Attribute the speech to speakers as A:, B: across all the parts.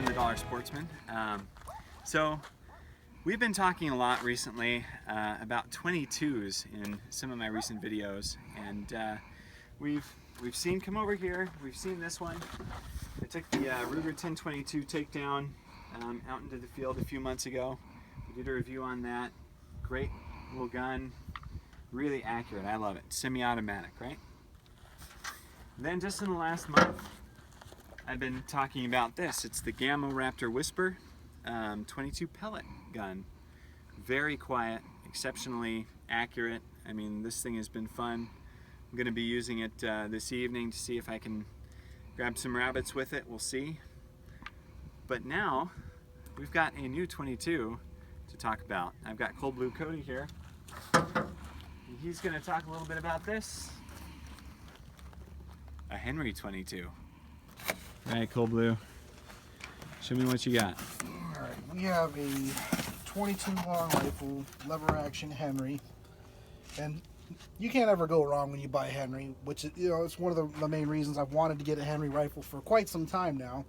A: Ken the Dollar Sportsman. So we've been talking a lot recently about 22s in some of my recent videos, and we've seen, come over here, we've seen this one. I took the Ruger 1022 takedown out into the field a few months ago. We did a review on that. Great little gun, really accurate. I love it. Semi-automatic, right? Then just in the last month, I've been talking about this. It's the Gamma Raptor Whisper 22 pellet gun. Very quiet, exceptionally accurate. I mean, this thing has been fun. I'm going to be using it this evening to see if I can grab some rabbits with it. We'll see. But now we've got a new 22 to talk about. I've got Cold Blue Cody here, and he's going to talk a little bit about this. A Henry 22. All right, Cold Blue, show me what you got.
B: All right, we have a 22 long rifle, lever action Henry, and you can't ever go wrong when you buy a Henry, which is, it's one of the main reasons I've wanted to get a Henry rifle for quite some time now.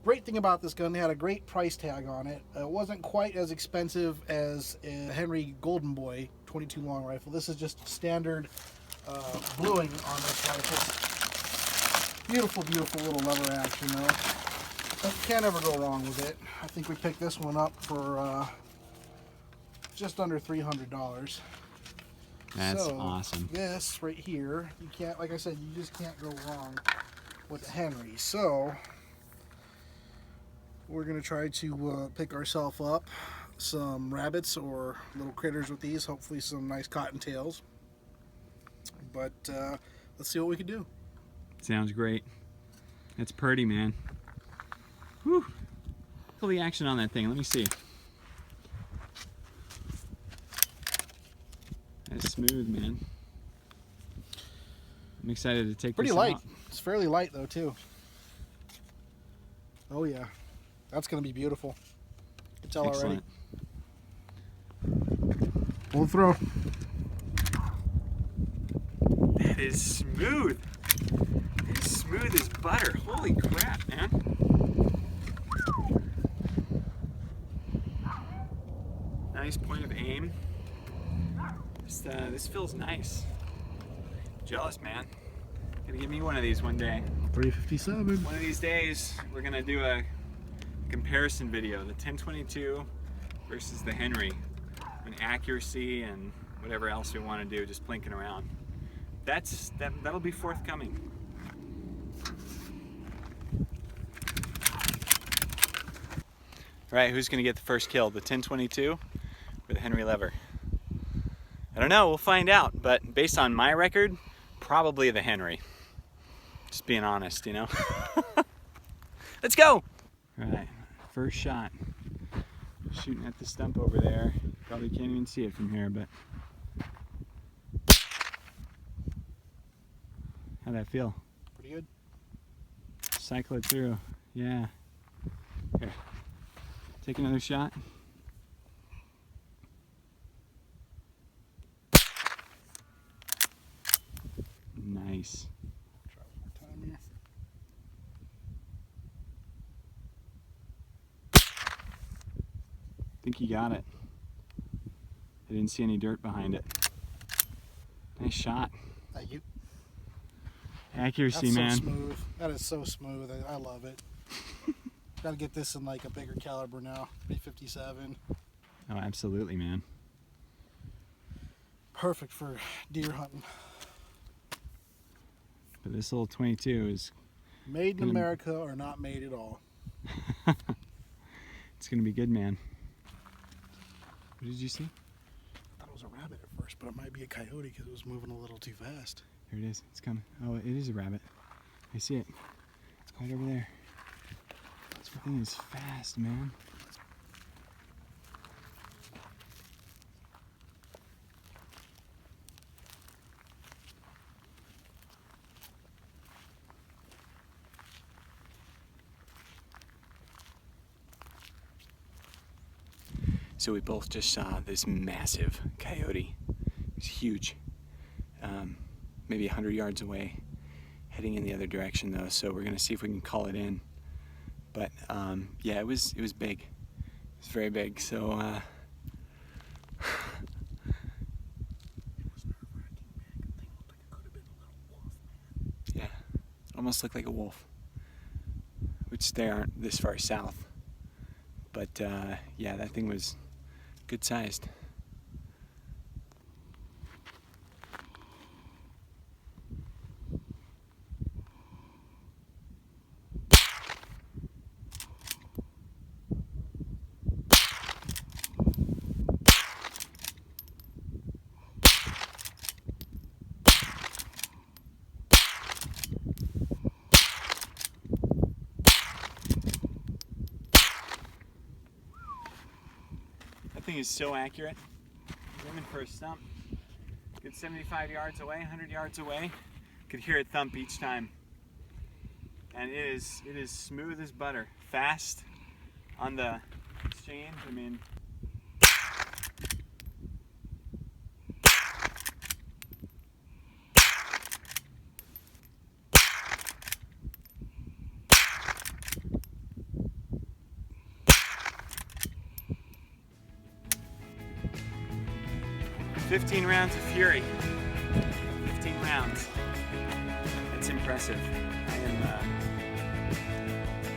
B: Great thing about this gun, they had a great price tag on it. It wasn't quite as expensive as a Henry Golden Boy 22 long rifle. This is just standard bluing on this rifle. Beautiful, beautiful little lever action though. Can't ever go wrong with it. I think we picked this one up for just under $300.
A: That's awesome.
B: This right here, you can't, like I said, you just can't go wrong with the Henry. So we're gonna try to pick ourselves up some rabbits or little critters with these. Hopefully some nice cottontails. But let's see what we can do.
A: Sounds great. That's purty, man. Whew. Pull the action on that thing. Let me see. That's smooth, man. I'm excited to take
B: Pretty
A: this
B: light.
A: out.
B: It's fairly light though too. Oh yeah, that's gonna be beautiful. You can tell already. Full throw.
A: That is smooth. It's smooth as butter. Holy crap, man. Nice point of aim. This feels nice. Jealous, man. Gonna give me one of these one day.
B: 357.
A: One of these days, we're gonna do a comparison video, the 1022 versus the Henry, and accuracy and whatever else we want to do, just plinking around. That'll be forthcoming. All right, who's gonna get the first kill, the 1022 or the Henry lever? I don't know, we'll find out, but based on my record, probably the Henry. Just being honest, you know? Let's go! All right, first shot. Shooting at the stump over there. Probably can't even see it from here, but how'd that feel?
B: Pretty good.
A: Cycle it through. Yeah. Here. Take another shot. Nice.
B: Try one more time here.
A: I think you got it. I didn't see any dirt behind it. Nice shot.
B: Thank you.
A: Accuracy,
B: That's
A: man.
B: so smooth. That is so smooth. I love it. Got to get this in like a bigger caliber now. 357.
A: Oh, absolutely, man.
B: Perfect for deer hunting.
A: But this little 22 is
B: Made in America or not made at all.
A: it's gonna be good, man. What did you see?
B: I thought it was a rabbit at first, but it might be a coyote because it was moving a little too fast.
A: There it is. It's coming. Oh, it is a rabbit. I see it. It's right over there. This thing is fast, man. So we both just saw this massive coyote. It's huge. Maybe 100 yards away, heading in the other direction though, so we're gonna see if we can call it in. But yeah, it was big. It was very big. So yeah, almost looked like a wolf, which they aren't this far south. But yeah, that thing was good sized. That thing is so accurate. Aiming for a stump. Good 75 yards away, 100 yards away. Could hear it thump each time. And it is smooth as butter. Fast on the exchange. I mean, "15 rounds of fury." 15 rounds. That's impressive.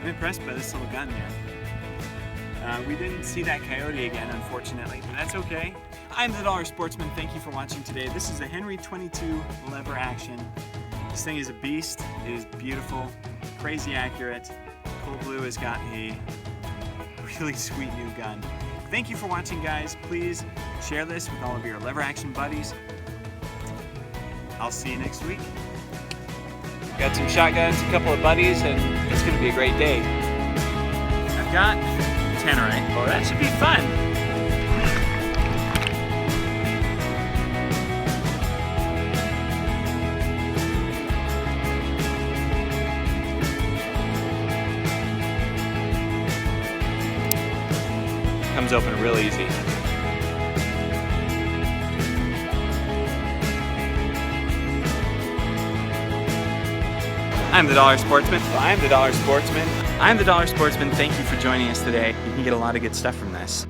A: I'm impressed by this little gun, man. We didn't see that coyote again, unfortunately, but that's okay. I'm the Dollar Sportsman. Thank you for watching today. This is the Henry 22 lever action. This thing is a beast. It is beautiful, crazy accurate. Cold Blue has got a really sweet new gun. Thank you for watching, guys. Please share this with all of your lever action buddies. I'll see you next week. Got some shotguns, a couple of buddies, and it's going to be a great day. I've got tannerite. Oh, that should be fun. Comes open real easy. I'm the Dollar Sportsman. I'm the Dollar Sportsman. I'm the Dollar Sportsman. Thank you for joining us today. You can get a lot of good stuff from this.